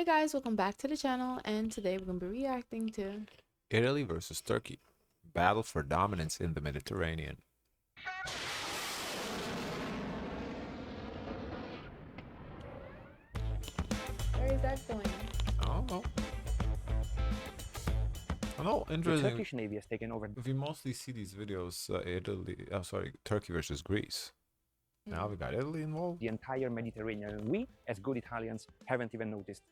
Hey guys, welcome back to the channel, and today we're going to be reacting to Italy versus Turkey. Battle for dominance in the Mediterranean. where is that going? Oh, no. I know, The interesting. Turkish Navy has taken over We mostly see these videos, Turkey versus Greece. Now we got Italy involved. the entire Mediterranean, and we, as good Italians, haven't even noticed.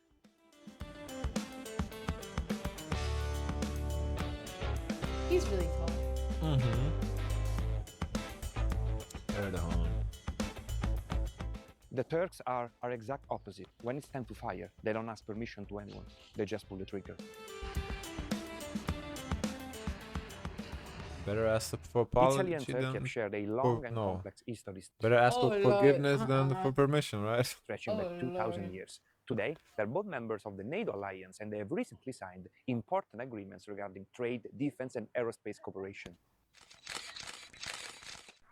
He's really tall. Erdogan. The Turks are our exact opposite. When it's time to fire, they don't ask permission to anyone. They just pull the trigger. Better ask for Italy apology and Turkey than have shared a long and complex history Better ask Oh, for Lord. forgiveness than for permission, right? stretching back 2,000 years. Today, they're both members of the NATO alliance, and they have recently signed important agreements regarding trade, defense, and aerospace cooperation.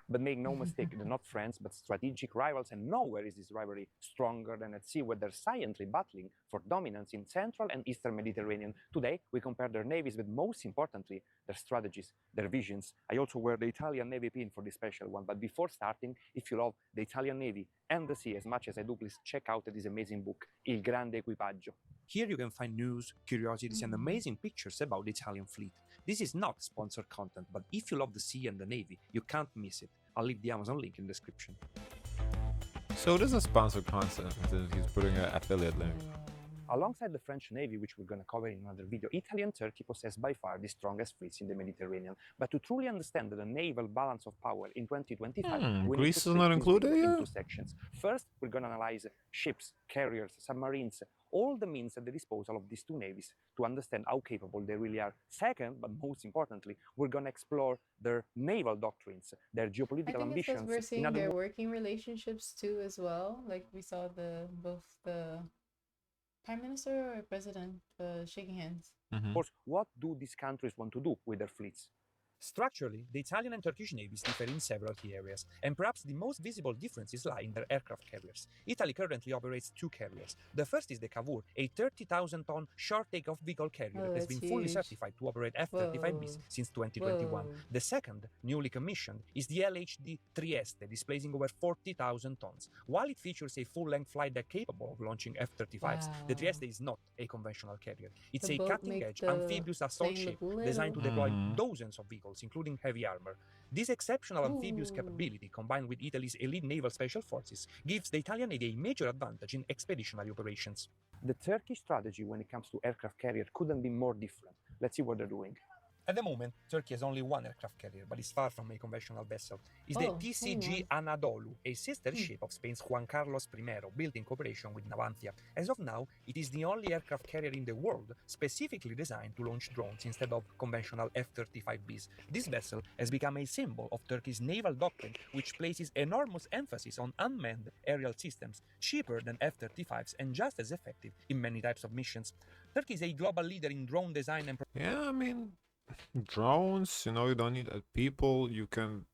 But make no mistake, they're not friends, but strategic rivals, and nowhere is this rivalry stronger than at sea, where they're silently battling for dominance in Central and Eastern Mediterranean. Today, we compare their navies, but most importantly, their strategies, their visions. I also wear the Italian Navy pin for this special one, but before starting, if you love the Italian Navy and the sea as much as I do, please check out this amazing book, Il Grande Equipaggio. Here you can find news, curiosities, and amazing pictures about the Italian fleet. This is not sponsored content, but if you love the sea and the Navy, you can't miss it. I'll leave the Amazon link in the description. So this is sponsored content, and he's putting an affiliate link. Alongside the French Navy, which we're going to cover in another video, Italy and Turkey possess by far the strongest fleets in the Mediterranean. But to truly understand the naval balance of power in 2025, we need Greece to is not split this included video yet? into sections. First, we're going to analyze ships, carriers, submarines, all the means at the disposal of these two navies to understand how capable they really are. Second, but most importantly, we're going to explore their naval doctrines, their I geopolitical think it's because ambitions. we're seeing their working relationships too as well. Like we saw both the Prime Minister or President shaking hands. Of course, what do these countries want to do with their fleets? Structurally, the Italian and Turkish navies differ in several key areas, and perhaps the most visible differences lie in their aircraft carriers. Italy currently operates two carriers. The first is the Cavour, a 30,000-ton short takeoff vehicle carrier that has been fully certified to operate F-35Bs since 2021. The second, newly commissioned, is the LHD Trieste, displacing over 40,000 tons. While it features a full-length flight deck capable of launching F-35s, the Trieste is not a conventional carrier. It's a cutting-edge amphibious assault ship designed to deploy dozens of vehicles, including heavy armor. This exceptional amphibious capability, combined with Italy's elite naval special forces, gives the Italian Navy a major advantage in expeditionary operations. The Turkish strategy when it comes to aircraft carrier couldn't be more different. Let's see what they're doing. At the moment, Turkey has only one aircraft carrier, but is far from a conventional vessel. It's the TCG Anadolu, a sister ship of Spain's Juan Carlos I, built in cooperation with Navantia. As of now, it is the only aircraft carrier in the world specifically designed to launch drones instead of conventional F-35Bs. This vessel has become a symbol of Turkey's naval doctrine, which places enormous emphasis on unmanned aerial systems, cheaper than F-35s and just as effective in many types of missions. Turkey is a global leader in drone design and Yeah, I mean, drones, you don't need people. You can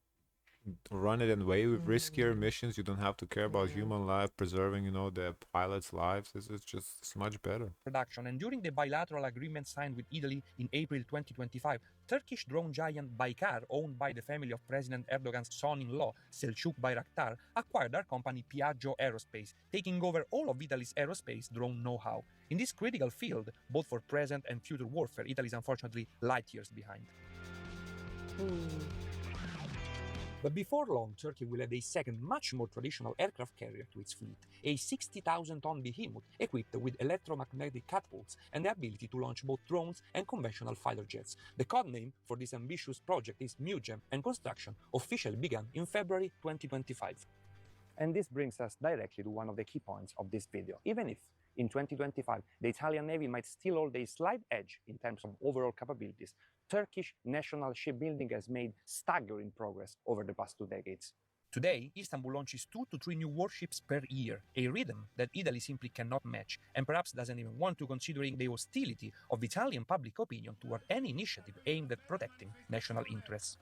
run it in way with riskier missions. You don't have to care about human life, preserving, the pilots' lives. It's much better. production, and during the bilateral agreement signed with Italy in April 2025, Turkish drone giant Baykar, owned by the family of President Erdogan's son-in-law, Selçuk Bayraktar, acquired our company Piaggio Aerospace, taking over all of Italy's aerospace drone know-how. In this critical field, both for present and future warfare, Italy is unfortunately light years behind. But before long, Turkey will add a second, much more traditional aircraft carrier to its fleet, a 60,000-ton behemoth equipped with electromagnetic catapults and the ability to launch both drones and conventional fighter jets. The codename for this ambitious project is MUGEM, and construction officially began in February 2025. And this brings us directly to one of the key points of this video. Even if in 2025 the Italian Navy might still hold a slight edge in terms of overall capabilities, Turkish national shipbuilding has made staggering progress over the past 2 decades. Today, Istanbul launches 2 to 3 new warships per year, a rhythm that Italy simply cannot match, and perhaps doesn't even want to, considering the hostility of Italian public opinion toward any initiative aimed at protecting national interests.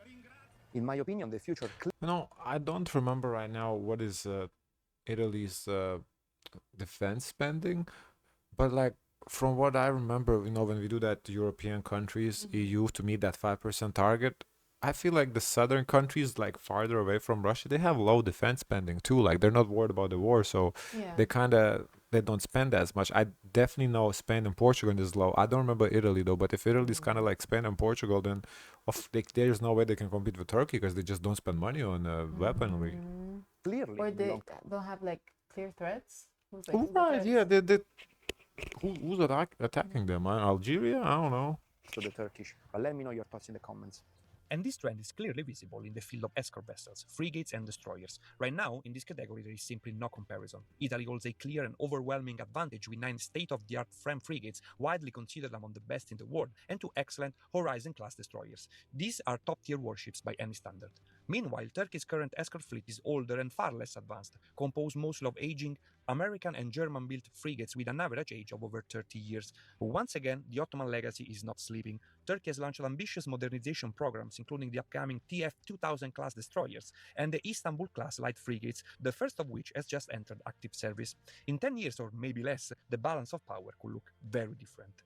In my opinion, the future... I don't remember right now what is Italy's defense spending, But like from what I remember, you know, when we do that to European countries, EU to meet that 5% target, I feel like the southern countries, like farther away from Russia, they have low defense spending too. Like they're not worried about the war, so Yeah. they don't spend as much. I definitely know Spain and Portugal is low. I don't remember Italy though, but if Italy is kind of like Spain and Portugal, then there's no way they can compete with Turkey because they just don't spend money on weaponry. Clearly Or they belong don't have like clear threats. Who's like Oh, who's the right, yeah, threats? who's attacking them? Algeria? I don't know. to the Turkish, but let me know your thoughts in the comments. And this trend is clearly visible in the field of escort vessels, frigates, and destroyers. Right now, in this category, there is simply no comparison. Italy holds a clear and overwhelming advantage with 9 state-of-the-art Fram frigates, widely considered among the best in the world, and 2 excellent Horizon-class destroyers. These are top-tier warships by any standard. Meanwhile, Turkey's current escort fleet is older and far less advanced, composed mostly of aging American and German-built frigates with an average age of over 30 years. But once again, the Ottoman legacy is not sleeping. Turkey has launched ambitious modernization programs, including the upcoming TF-2000 class destroyers and the Istanbul class light frigates, the first of which has just entered active service. In 10 years or maybe less, the balance of power could look very different.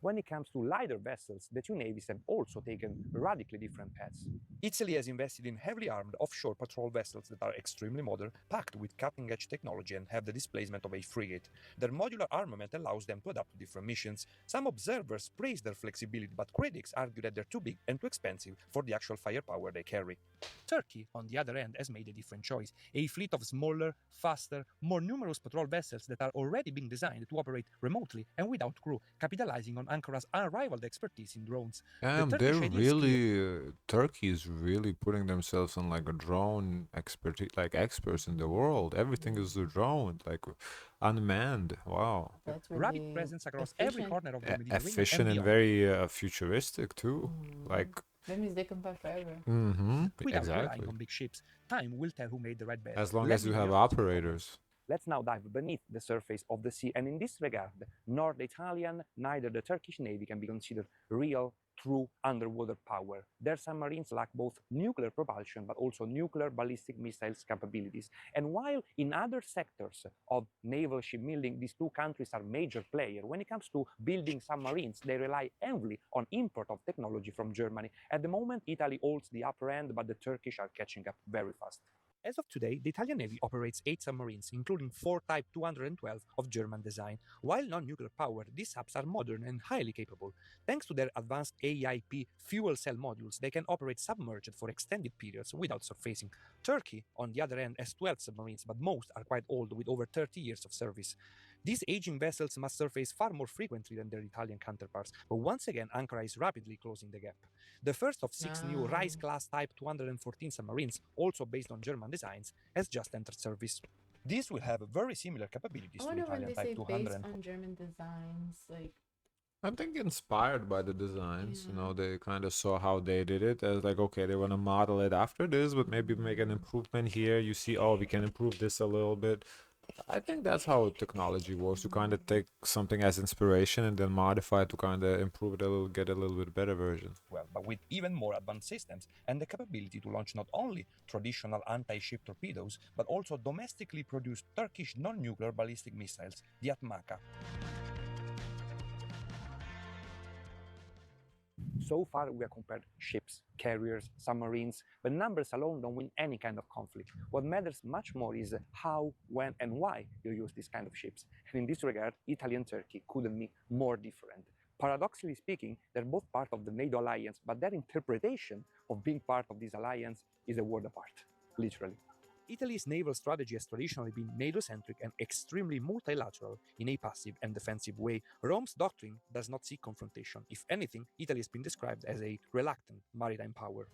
When it comes to lighter vessels, the two navies have also taken radically different paths. Italy has invested in heavily armed offshore patrol vessels that are extremely modern, packed with cutting-edge technology, and have the displacement of a frigate. Their modular armament allows them to adapt to different missions. Some observers praise their flexibility, but critics argue that they're too big and too expensive for the actual firepower they carry. Turkey, on the other hand, has made a different choice. A fleet of smaller, faster, more numerous patrol vessels that are already being designed to operate remotely and without crew, capitalizing on Ankara's unrivaled expertise in drones. They're really Turkey is really putting themselves on like a drone expertise, like experts in the world. Everything is a drone, like unmanned. Wow, That's Rapid really presence across every efficient. corner of the Mediterranean and efficient and beyond. very futuristic too. Like, That means they can fight forever. Without relying exactly. on big ships, time will tell who made the right bet. As long Let as me you know have your thoughts in the comments. operators. Let's now dive beneath the surface of the sea, and in this regard, nor the Italian, neither the Turkish Navy can be considered real, true underwater power. Their submarines lack both nuclear propulsion but also nuclear ballistic missiles capabilities. And while in other sectors of naval shipbuilding, these two countries are major players, when it comes to building submarines, they rely heavily on import of technology from Germany. At the moment, Italy holds the upper end, but the Turkish are catching up very fast. As of today, the Italian Navy operates 8 submarines, including 4 Type 212 of German design. While non-nuclear powered, these subs are modern and highly capable. Thanks to their advanced AIP fuel cell modules, they can operate submerged for extended periods without surfacing. Turkey, on the other hand, has 12 submarines, but most are quite old, with over 30 years of service. These aging vessels must surface far more frequently than their Italian counterparts, but once again, Ankara is rapidly closing the gap. The first of 6 new Rise-class Type 214 submarines, also based on German designs, has just entered service. These will have very similar capabilities I to the wonder when Italian they say Type based 200. on German designs, like I think inspired by the designs, you know, they kind of saw how they did it as like, okay, they want to model it after this, but maybe make an improvement here. You see, oh, we can improve this a little bit. I think that's how technology works. You kind of take something as inspiration and then modify it to kind of improve it a little, get a little bit better version. Well, but with even more advanced systems and the capability to launch not only traditional anti-ship torpedoes, but also domestically produced Turkish non-nuclear ballistic missiles, the Atmaka. So far, we have compared ships, carriers, submarines, but numbers alone don't win any kind of conflict. What matters much more is how, when, and why you use these kind of ships. And in this regard, Italy and Turkey couldn't be more different. Paradoxically speaking, they're both part of the NATO alliance, but their interpretation of being part of this alliance is a world apart, literally. Italy's naval strategy has traditionally been NATO-centric and extremely multilateral in a passive and defensive way. Rome's doctrine does not seek confrontation. If anything, Italy has been described as a reluctant maritime power.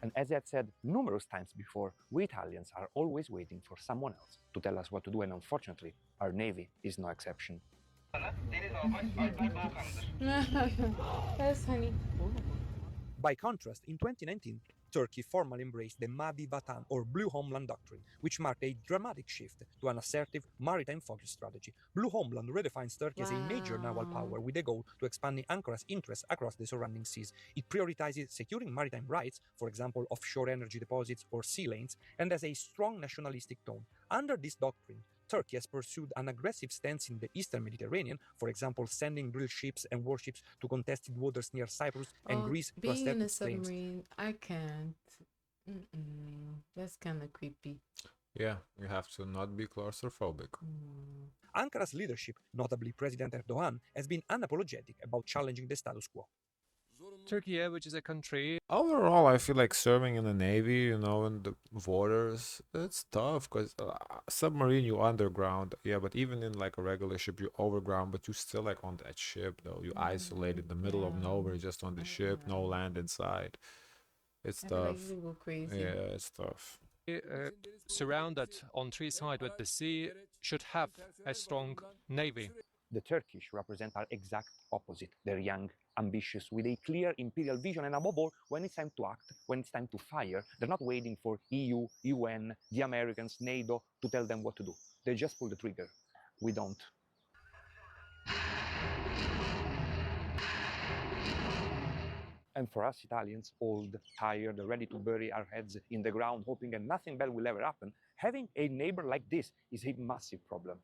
And as I had said numerous times before, we Italians are always waiting for someone else to tell us what to do, and unfortunately, our Navy is no exception. that's funny. By contrast, in 2019, Turkey formally embraced the Mavi Vatan or Blue Homeland Doctrine, which marked a dramatic shift to an assertive, maritime-focused strategy. Blue Homeland redefines Turkey as a major naval power with the goal to expanding Ankara's interests across the surrounding seas. It prioritizes securing maritime rights, for example, offshore energy deposits or sea lanes, and has a strong nationalistic tone. Under this doctrine, Turkey has pursued an aggressive stance in the eastern Mediterranean, for example, sending drill ships and warships to contested waters near Cyprus and Greece to being assert in a its claims. submarine, I can't. That's kind of creepy. Yeah, you have to not be claustrophobic. Ankara's leadership, notably President Erdogan, has been unapologetic about challenging the status quo. Turkey, which is a country. Overall, I feel like serving in the Navy, you know, in the waters, it's tough because submarine, you underground. Yeah, but even in like a regular ship, you overground, but you still like on that ship, though. You isolated in the middle of nowhere, just on the ship, no land inside. It's I feel like tough. you go crazy. Yeah, it's tough. Surrounded on three sides with the sea, should have a strong navy. The Turkish represent our exact opposite. They're young, ambitious, with a clear imperial vision, and above all, when it's time to act, when it's time to fire, they're not waiting for EU, UN, the Americans, NATO to tell them what to do. They just pull the trigger. We don't. And for us Italians, old, tired, ready to bury our heads in the ground, hoping that nothing bad will ever happen, having a neighbor like this is a massive problem.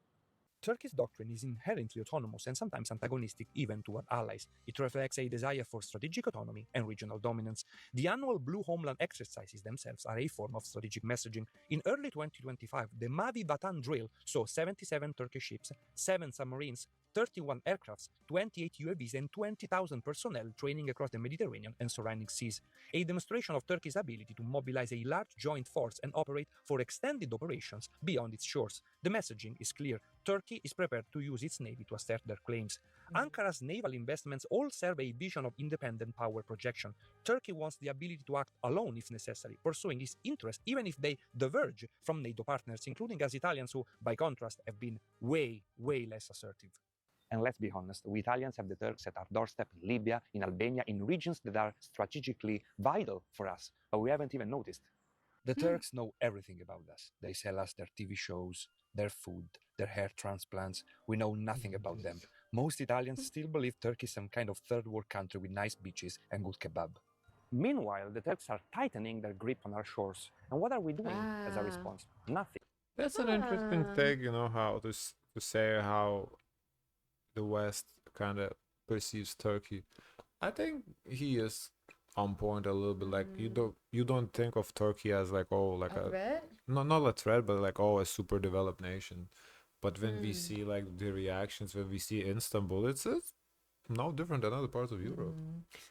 Turkey's doctrine is inherently autonomous and sometimes antagonistic even toward allies. It reflects a desire for strategic autonomy and regional dominance. The annual Blue Homeland exercises themselves are a form of strategic messaging. In early 2025, the Mavi Vatan drill saw 77 Turkish ships, 7 submarines, 31 aircrafts, 28 UAVs, and 20,000 personnel training across the Mediterranean and surrounding seas. A demonstration of Turkey's ability to mobilize a large joint force and operate for extended operations beyond its shores. The messaging is clear. Turkey is prepared to use its navy to assert their claims. Ankara's naval investments all serve a vision of independent power projection. Turkey wants the ability to act alone if necessary, pursuing its interests even if they diverge from NATO partners, including us Italians who, by contrast, have been way less assertive. And let's be honest, we Italians have the Turks at our doorstep in Libya, in Albania, in regions that are strategically vital for us, but we haven't even noticed. The Turks know everything about us. They sell us their TV shows, their food, their hair transplants. We know nothing about them. Most Italians still believe Turkey is some kind of third world country with nice beaches and good kebab. Meanwhile, the Turks are tightening their grip on our shores. And what are we doing as a response? Nothing. That's an interesting take, you know, how to say how the West kind of perceives Turkey. I think he is on point a little bit. Like you don't think of Turkey as like a threat? not a threat, but like a super developed nation. But when we see like the reactions, when we see Istanbul, it's no different than other parts of Europe.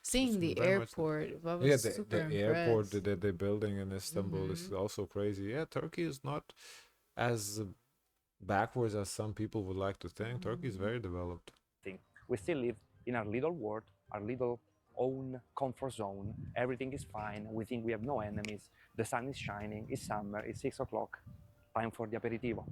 Seeing It's the very much airport, I was Yeah, super the airport impressed. that they're building in Istanbul is also crazy. Yeah, Turkey is not as backwards as some people would like to think. Turkey is very developed. We still live in our little world, our little own comfort zone. Everything is fine. We think we have no enemies. The sun is shining. It's summer. It's 6 o'clock. Time for the aperitivo.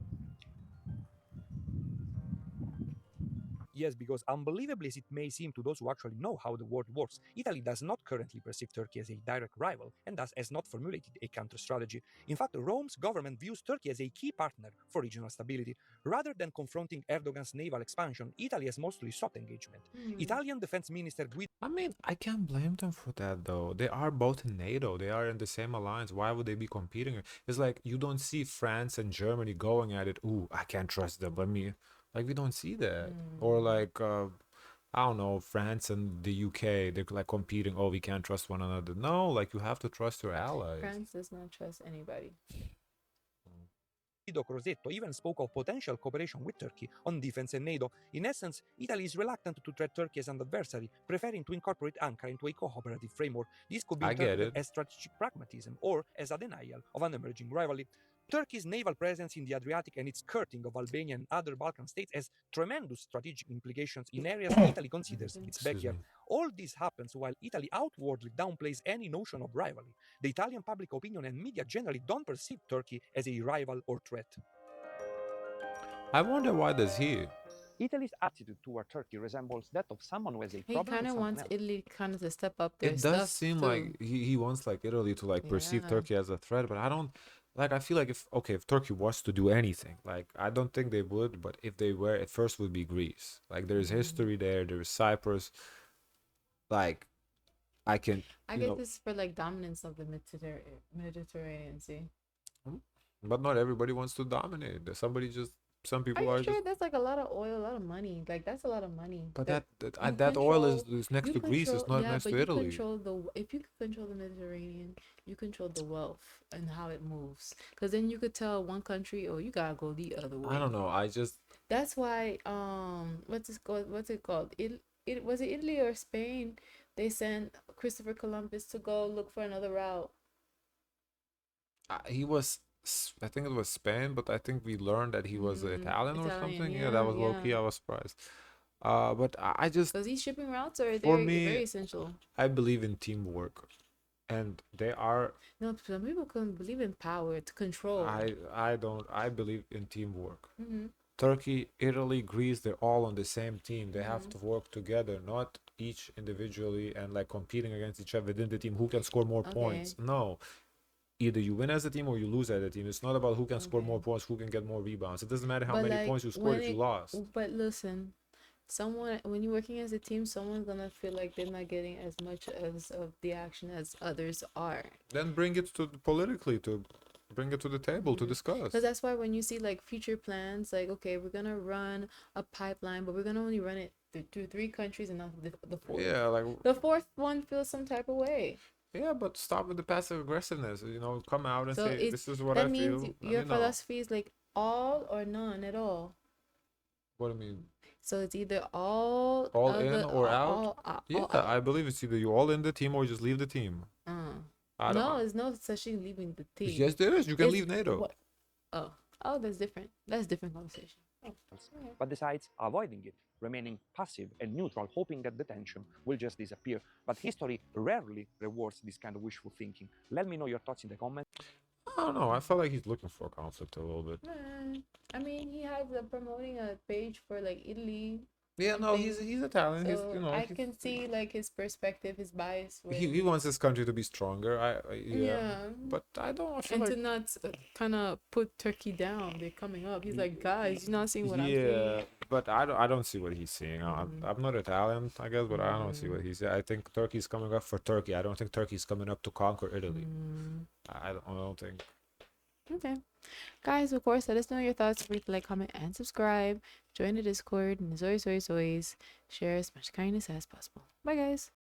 Yes, because unbelievably as it may seem to those who actually know how the world works, Italy does not currently perceive Turkey as a direct rival and thus has not formulated a counter strategy. In fact, Rome's government views Turkey as a key partner for regional stability. Rather than confronting Erdogan's naval expansion, Italy has mostly sought engagement. Italian Defense Minister Guido I mean, I can't blame them for that though. They are both in NATO. They are in the same alliance. Why would they be competing? It's like you don't see France and Germany going at it. Ooh, I can't trust them. Let me like we don't see that. Or like I don't know, France and the UK, they're like competing. Oh, we can't trust one another. No, like you have to trust your allies. France does not trust anybody. Crosetto even spoke of potential cooperation with Turkey on defense and NATO. In essence, Italy is reluctant to treat Turkey as an adversary, preferring to incorporate Ankara into a cooperative framework. This could be I get interpreted it. as strategic pragmatism or as a denial of an emerging rivalry. Turkey's naval presence in the Adriatic and its skirting of Albania and other Balkan states has tremendous strategic implications in areas Italy considers its Excuse backyard. me. All this happens while Italy outwardly downplays any notion of rivalry. The Italian public opinion and media generally don't perceive Turkey as a rival or threat. I wonder why does he? Italy's attitude toward Turkey resembles that of someone who has a He problem kind with of something wants else. Italy kind of to step up their It does stuff seem too. like he wants like Italy to like perceive Yeah. Turkey as a threat, but I don't like I feel like if Turkey was to do anything, like I don't think they would, but if they were, it first would be Greece. Like there's history there's Cyprus. Like I can I you guess know this is for like dominance of the Mediterranean Sea. but not everybody wants to dominate. Some Are people you are sure just that's like a lot of oil, a lot of money? Like that's a lot of money. but that you that oil control- is next you to Greece, it's control, not yeah, next but to you Italy. control if you could control the Mediterranean, you control the wealth and how it moves. Because then you could tell one country, oh, you gotta go the other way. I don't know. That's why what's it called? It was it Italy or Spain? They sent Christopher Columbus to go look for another route. He was I think it was Spain, but I think we learned that he was Italian or Italian, something. Yeah, that was low key. yeah. I was surprised. But I just Because these shipping routes are for very me, very essential. I believe in teamwork, and they are. No, some people can believe in power to control. I don't. I believe in teamwork. Mm-hmm. Turkey, Italy, Greece, they're all on the same team. They have Mm-hmm. to work together, not each individually and like competing against each other within the team. Who can score more points? No, either you win as a team or you lose as a team. It's not about who can score more Okay. points, who can get more rebounds. It doesn't matter how But many like points you scored if you lost. but listen, someone when you're working as a team, someone's gonna feel like they're not getting as much as of the action as others are. Then bring it to politically to bring it to the table to discuss. Because that's why when you see like future plans, like okay, we're gonna run a pipeline, but we're gonna only run it through 3 countries and not the fourth. Yeah, like The fourth one feels some type of way. yeah, but stop with the passive aggressiveness. Come out and So say this is what that I means feel. Let your me know. philosophy is like all or none at all. What do you mean? So it's either all In or out? Yeah, all out. I believe it's either you all in the team or just leave the team. I don't. No, there's no such thing leaving the team. Yes, there is. You can It's leave NATO. what- Oh, that's different. That's a different conversation. But decides avoiding it, remaining passive and neutral, hoping that the tension will just disappear. But history rarely rewards this kind of wishful thinking. Let me know your thoughts in the comments. I don't know. I felt like he's looking for conflict a little bit. I mean, he has promoting a page for like Italy. Yeah, no, he's Italian. So He's I can see like his perspective, his bias. he wants his country to be stronger. Yeah. But I don't. I feel And like to not kind of put Turkey down. They're coming up. He's like, guys, you're not seeing what I'm yeah, seeing. but I don't see what he's seeing. I'm not Italian, I guess, but I don't see what he's. I think Turkey's coming up for Turkey. I don't think Turkey's coming up to conquer Italy. I don't think. Okay. Guys, of course, let us know your thoughts. Please like, comment, and subscribe. Join the Discord. And as always, share as much kindness as possible. Bye, guys.